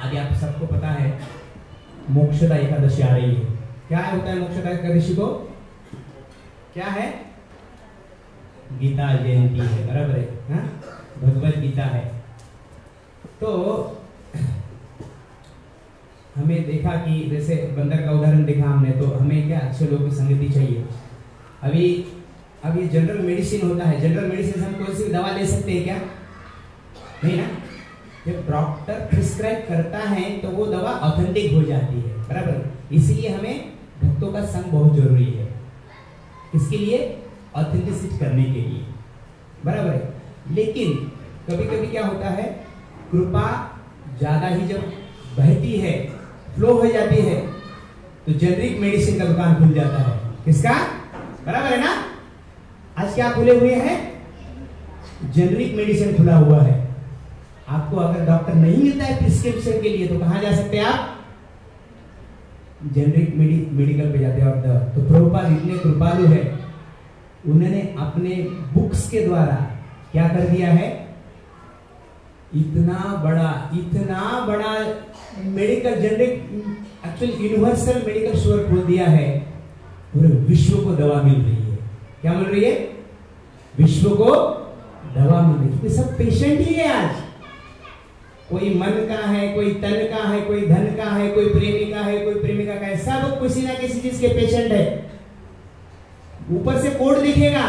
आगे आप सबको पता है मोक्षदा एकादशी आ रही है। क्या होता है मोक्षदा एकादशी को? क्या है? गीता जयंती है, बराबर है, हाँ? भगवत गीता है। तो हमें देखा कि जैसे बंदर का उदाहरण देखा हमने, तो हमें क्या अच्छे लोगों की संगति चाहिए। अब ये जनरल मेडिसिन होता है, जनरल मेडिसिन से हम कोई सी भी दवा ले सकते हैं क्या? नहीं ना। जब डॉक्टर प्रिस्क्राइब करता है तो वो दवा ऑथेंटिक हो जाती है, बराबर। इसीलिए हमें भक्तों का संग बहुत जरूरी है। इसके लिए ऑथेंटिसिटी करने के लिए, बराबर है। लेकिन कभी कभी क्या होता है, कृपा ज्यादा ही जब बहती है, फ्लो हो जाती है, तो जेनरिक मेडिसिन का दुकान खुल जाता है। किसका? बराबर है ना। आज क्या खुले हुए हैं? जेनरिक मेडिसिन खुला हुआ है। आपको अगर डॉक्टर नहीं मिलता है प्रिस्क्रिप्शन के लिए तो कहां जा सकते हैं आप? जेनरिक मेडिकल पे जाते हैं। और तो प्रभुपाद इतने कृपालु है, उन्होंने अपने बुक्स के द्वारा क्या कर दिया है, इतना बड़ा medical generic actually universal medical store खोल दिया है। पूरे विश्व को दवा मिल रही है। क्या मिल रही है? विश्व को दवा मिल रही है, क्योंकि सब पेशेंट ही है आज। कोई मन का है, कोई तन का है, कोई धन का है, कोई प्रेमिका है, कोई प्रेमिका का है, सब किसी ना किसी चीज के पेशेंट है। ऊपर से कोट दिखेगा,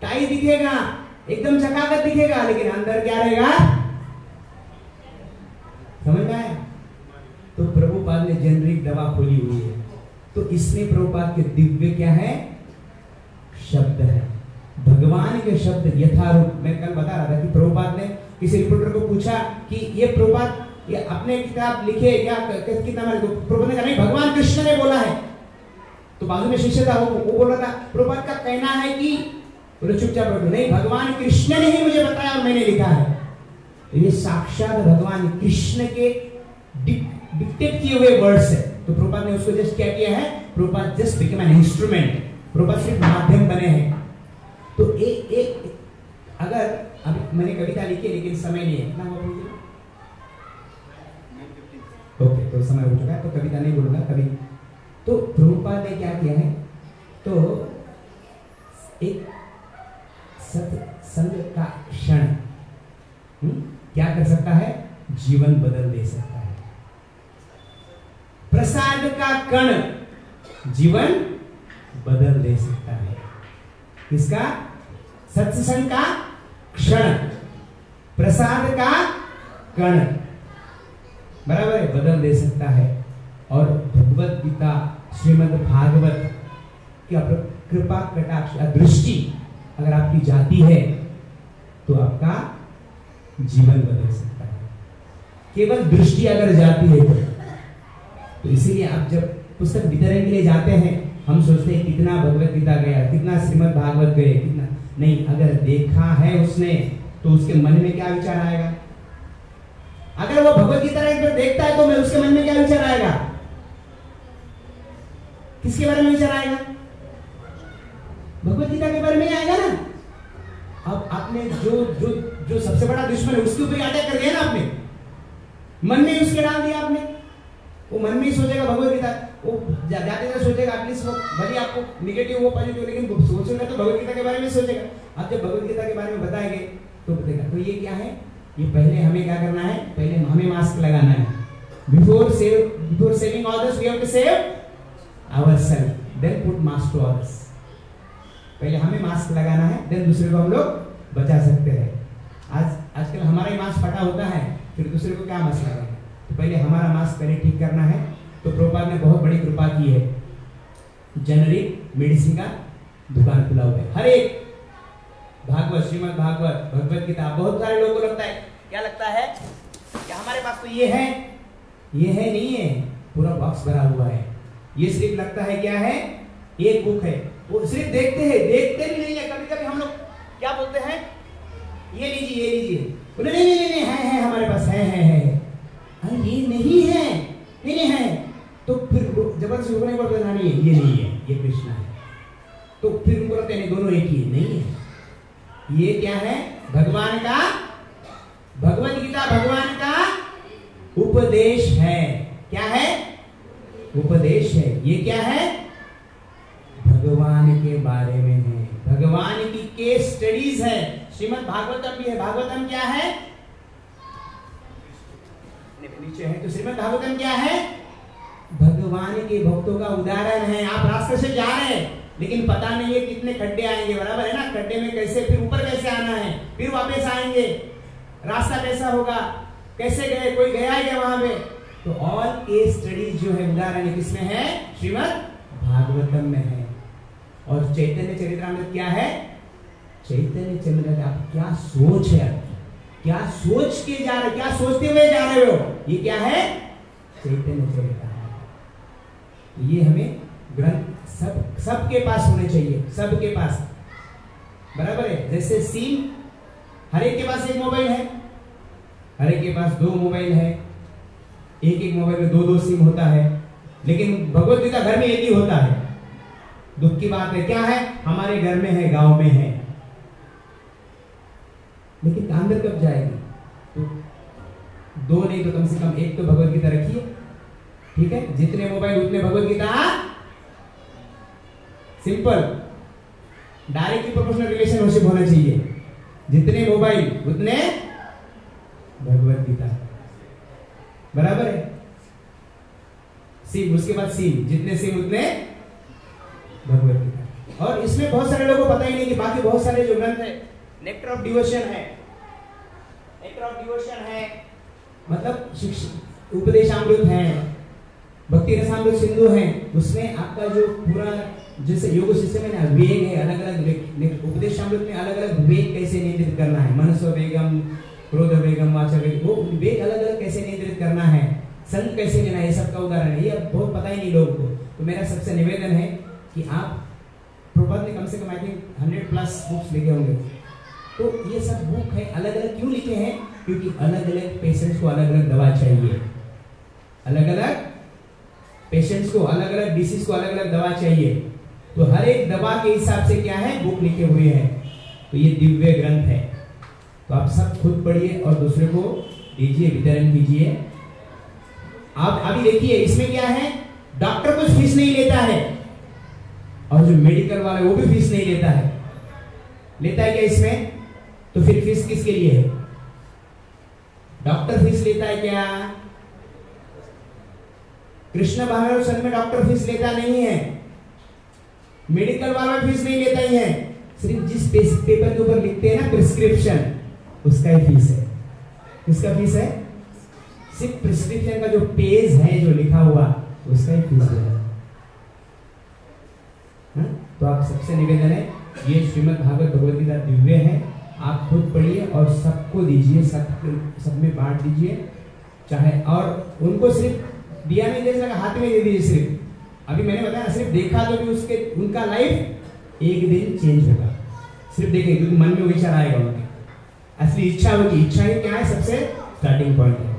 टाई दिखेगा, एकदम चकाकत दिखेगा, लेकिन अंदर क्या रहेगा? समझ में आया? तो प्रभुपाद ने जेनरिक दवा खोली हुई है। तो इसमें प्रभुपाद के दिव्य क्या है? शब्द है, भगवान के शब्द यथारूप। मैं कल बता रहा था कि प्रभुपाद ने किसी रिपोर्टर को पूछा कि ये प्रभुपाद ये अपने किताब लिखे क्या कितना? प्रभुपाद ने कहा नहीं, भगवान कृष्ण ने बोला है। तो बाजू में शिष्य था, वो बोल रहा था प्रभुपाद का कहना है कि, बोले चुपचाप बैठो, नहीं भगवान कृष्ण ने ही मुझे बताया और मैंने लिखा है। तो ये साक्षात भगवान कृष्ण के डिक्टेट किए हुए वर्ड्स है। तो प्रभुपाद ने उसको जस्ट क्या किया है? Prabhupada just become an instrument. Prabhupada सिर्फ माध्यम बने हैं। तो एक अगर अभी मैंने कविता लिखी है लेकिन समय नहीं है, कितना हुआ? ओके, तो समय हो चुका है, तो कविता नहीं बोलूंगा कभी। तो प्रभुपाद ने क्या किया है, तो एक सत्संग का क्षण क्या कर सकता है? जीवन बदल दे सकता है। प्रसाद का कण जीवन बदल दे सकता है। किसका? सत्संग का क्षण, प्रसाद का कण, बराबर है, बदल दे सकता है। और भगवत गीता, श्रीमद् भागवत की कृपा कटाक्ष दृष्टि अगर आपकी जाती है तो आपका जीवन बदल सकता है। केवल दृष्टि अगर जाती है तो इसीलिए आप जब पुस्तक वितरण के लिए जाते हैं, हम सोचते हैं कितना भगवत गीता गया, कितना श्रीमद् भागवत गए, कितना नहीं। अगर देखा है उसने तो उसके मन में क्या विचार आएगा? अगर वो भगवत गीता एक बार देखता है तो मैं उसके मन में क्या विचार आएगा? किसके बारे में विचार आएगा? भगवत गीता के बारे में आएगा ना। अब आपने जो सबसे बड़ा दुश्मन है उसके ऊपर अटैक कर दिया ना, आपने मन में उसके डाल दिया आपने। वो मन में ही सोचेगा भगवत गीता, वो जाते जाते सोचेगा एटलीस्ट वो भले आपको निगेटिव हो पॉजिटिव, लेकिन सोचेगा तो भगवत गीता के बारे में सोचेगा। आप जब भगवत गीता के बारे में बताएंगे तो बताएगा। तो ये क्या है? ये पहले हमें क्या करना है? पहले हमें मास्क लगाना है। Before saving others we have to save ourselves, then put mask to others. पहले हमें मास्क लगाना है, देन दूसरे को हम लोग बचा सकते हैं। आजकल हमारा ही मास्क फटा होता है, फिर दूसरे को क्या मास्क लगाएंगे? तो पहले हमारा मास्क पहले ठीक करना है। तो प्रभुपाद ने बहुत बड़ी कृपा की है, जेनरिक मेडिसिन का दुकान खुला हुआ है। हर एक भागवत, श्रीमद् भागवत, भगवत गीता, बहुत सारे लोगों को लगता है, क्या लगता है कि हमारे पास तो ये है नहीं है, पूरा बॉक्स भरा हुआ है। ये सिर्फ लगता है क्या है? एक बुक है। वो सिर्फ देखते भी नहीं है। कभी कभी हम लोग क्या बोलते हैं, ये लीजिए, बोले नहीं है हमारे पास है। अरे ये नहीं है, तो फिर जबरदस्ती रुकने को बोलते नहीं है, ये नहीं है, ये कृष्णा है। तो फिर उनको लगता है दोनों एक ही है। नहीं है, ये क्या है? भगवान का, भगवत गीता भगवान का उपदेश है। क्या है? उपदेश है। ये क्या है? भगवान के बारे में है, भगवान की केस स्टडीज है। श्रीमद् भागवतम भी है। भागवतम क्या है? नीचे है। तो श्रीमद् भागवतम क्या है? भगवान के भक्तों का उदाहरण है। आप रास्ते से जा रहे हैं लेकिन पता नहीं है कितने खड्डे आएंगे, बराबर है ना? खड्डे में कैसे, फिर ऊपर कैसे आना है, फिर वापस आएंगे, रास्ता कैसा होगा, कैसे गए, कोई गया है क्या वहां पे? तो ऑल केस स्टडीज जो है उदाहरण किसमें है? श्रीमद् भागवतम में है। और चैतन्य चरितामृत क्या है? चैतन्य चरितामृत आप क्या सोच है, क्या सोच के जा रहे, क्या सोचते हुए जा रहे हो, ये क्या है? चैतन्य चरितामृत। ये हमें ग्रंथ सबके पास होने चाहिए, सबके पास, बराबर है? जैसे सिम, हर एक के पास एक मोबाइल है, हर एक के पास 2 मोबाइल है, एक मोबाइल में 2 सिम होता है, लेकिन भगवत गीता घर में एक ही होता है। दुख की बात है, क्या है? हमारे घर में है, गांव में है, लेकिन अंदर कब जाएगी? तो 2 नहीं तो कम से कम 1 तो भगवत गीता रखिए, ठीक है? जितने मोबाइल उतने Bhagavad Gita. Simple, directly proportional relationship होना चाहिए। जितने मोबाइल उतने भगवत गीता, बराबर है? सिम, उसके बाद सिम, जितने सिम उतने भगवत गीता। और इसमें बहुत सारे लोगों को पता ही नहीं कि बाकी बहुत सारे जो ग्रंथ है, नेक्टर ऑफ डिवोशन है, नेक्टर ऑफ डिवोशन है, मतलब उपदेशामृत है, भक्ति रसामृत सिंधु है, उसमें आपका जो पूरा जैसे योग सिस्टम है ना, वेग है, अलग अलग उपदेशामृत में अलग अलग वेग कैसे नियंत्रित करना है, मनसो वेगम, क्रोध वेगम, वाचा वेगम, वो वेग अलग अलग कैसे नियंत्रित करना है, संग कैसे लेना है, ये सब का उदाहरण है। ये बहुत पता ही नहीं लोगों को। तो मेरा सबसे निवेदन है कि आप, प्रभुपाद ने कम से कम आई थिंक 100+ बुक्स लिखे होंगे, तो ये सब बुक है, अलग अलग क्यों लिखे हैं? क्योंकि अलग अलग पेशेंट्स को अलग अलग दवा चाहिए, अलग अलग पेशेंट्स को अलग अलग डिसीज को अलग अलग दवा चाहिए। तो हर एक दवा के हिसाब से क्या है, बुक लिखे हुए हैं। तो ये दिव्य ग्रंथ है, तो आप सब खुद पढ़िए और दूसरे को दीजिए, वितरण कीजिए। आप अभी देखिए इसमें क्या है, डॉक्टर कुछ फीस नहीं लेता है, और जो मेडिकल वाला है वो भी फीस नहीं लेता है। लेता है क्या इसमें? तो फिर फीस किसके लिए है? डॉक्टर फीस लेता है क्या? कृष्ण भागवत संघ में डॉक्टर फीस लेता नहीं है, मेडिकल वाला फीस नहीं लेता ही है। सिर्फ जिस पेपर के ऊपर लिखते हैं ना प्रिस्क्रिप्शन, उसका ही फीस है। किसका फीस है? सिर्फ प्रिस्क्रिप्शन का जो पेज है जो लिखा हुआ, उसका ही फीस है। तो आप सबसे निवेदन है, ये श्रीमद् भागवत भगवत गीता दिव्य है, आप खुद पढ़िए और सबको दीजिए, सब में बांट दीजिए। चाहे और उनको सिर्फ दिया नहीं दे सकता, हाथ में दे दीजिए। सिर्फ अभी मैंने बताया, सिर्फ देखा तो भी उसके उनका लाइफ एक दिन चेंज होगा। सिर्फ देखेंगे, क्योंकि मन में विचार आएगा उनके, असली इच्छा होगी। इच्छा ही क्या है? सबसे स्टार्टिंग पॉइंट है,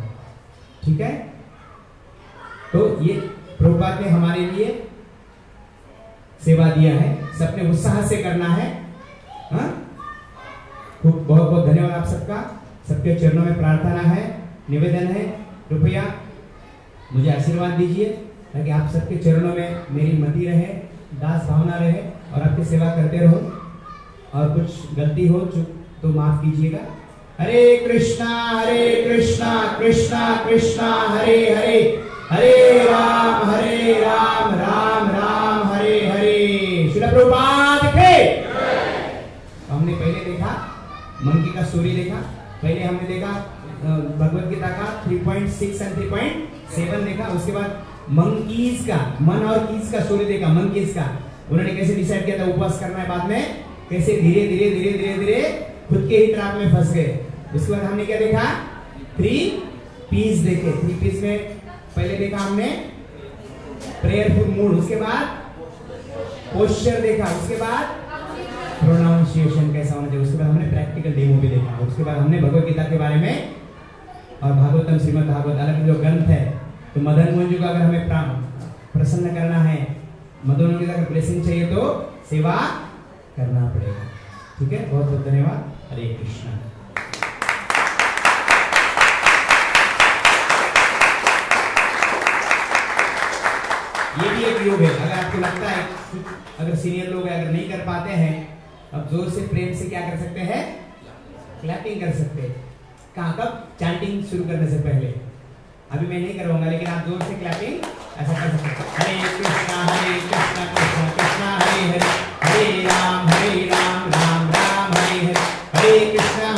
ठीक है? तो ये प्रभुपाद ने हमारे लिए सेवा दिया है, सबने उत्साह से करना है। खूब बहुत बहुत धन्यवाद आप सबका। सबके चरणों में प्रार्थना है, निवेदन है, कृपया मुझे आशीर्वाद दीजिए ताकि आप सबके चरणों में मेरी मति रहे, दास भावना रहे और आपकी सेवा करते रहो। और कुछ गलती हो तो माफ कीजिएगा। हरे कृष्णा कृष्णा कृष्णा हरे हरे, हरे राम राम राम हरे हरे। श्रील प्रभुपाद के। हमने पहले देखा मंकी का स्टोरी देखा, पहले हमने देखा भगवत गीता का 3.6 और 3.7 देखा। उसके बाद मंकीज का, मन और कीज का स्टोरी देखा। मंकीज का उन्होंने कैसे डिसाइड किया था उपवास करना है, बाद में कैसे धीरे धीरे धीरे धीरे धीरे खुद के ही ट्रैप में फंस गए। उसके बाद हमने क्या देखा? 3 P's देखे। 3 P's में पहले देखा हमने प्रेयरफुल मूड, उसके बाद पोस्चर देखा, उसके बाद प्रोनाउंसिएशन कैसा होना चाहिए, उसके बाद हमने प्रैक्टिकल डेमो भी देखा। उसके बाद हमने भगवत गीता के बारे में और भागवतम श्रीमद् भागवत अलग जो ग्रंथ है, तो मदन मोहन जी को अगर हमें प्रसन्न करना है, मदन मोहन जी का ब्लेसिंग चाहिए तो सेवा करना पड़ेगा। ठीक है, बहुत बहुत धन्यवाद। हरे कृष्णा। योग है। अगर आपको लगता है, अगर सीनियर लोग अगर नहीं कर पाते हैं, अब जोर से प्रेम से क्या कर सकते हैं, क्लैपिंग कर सकते हैं। कहाँ, कब, चैंटिंग शुरू करने से पहले। अभी मैं नहीं करवाऊंगा, लेकिन आप जोर से क्लैपिंग ऐसा कर सकते हैं। हरे कृष्णा कृष्णा कृष्णा हरे हरे, हरे राम राम राम हरे हरे, हरे कृष्णा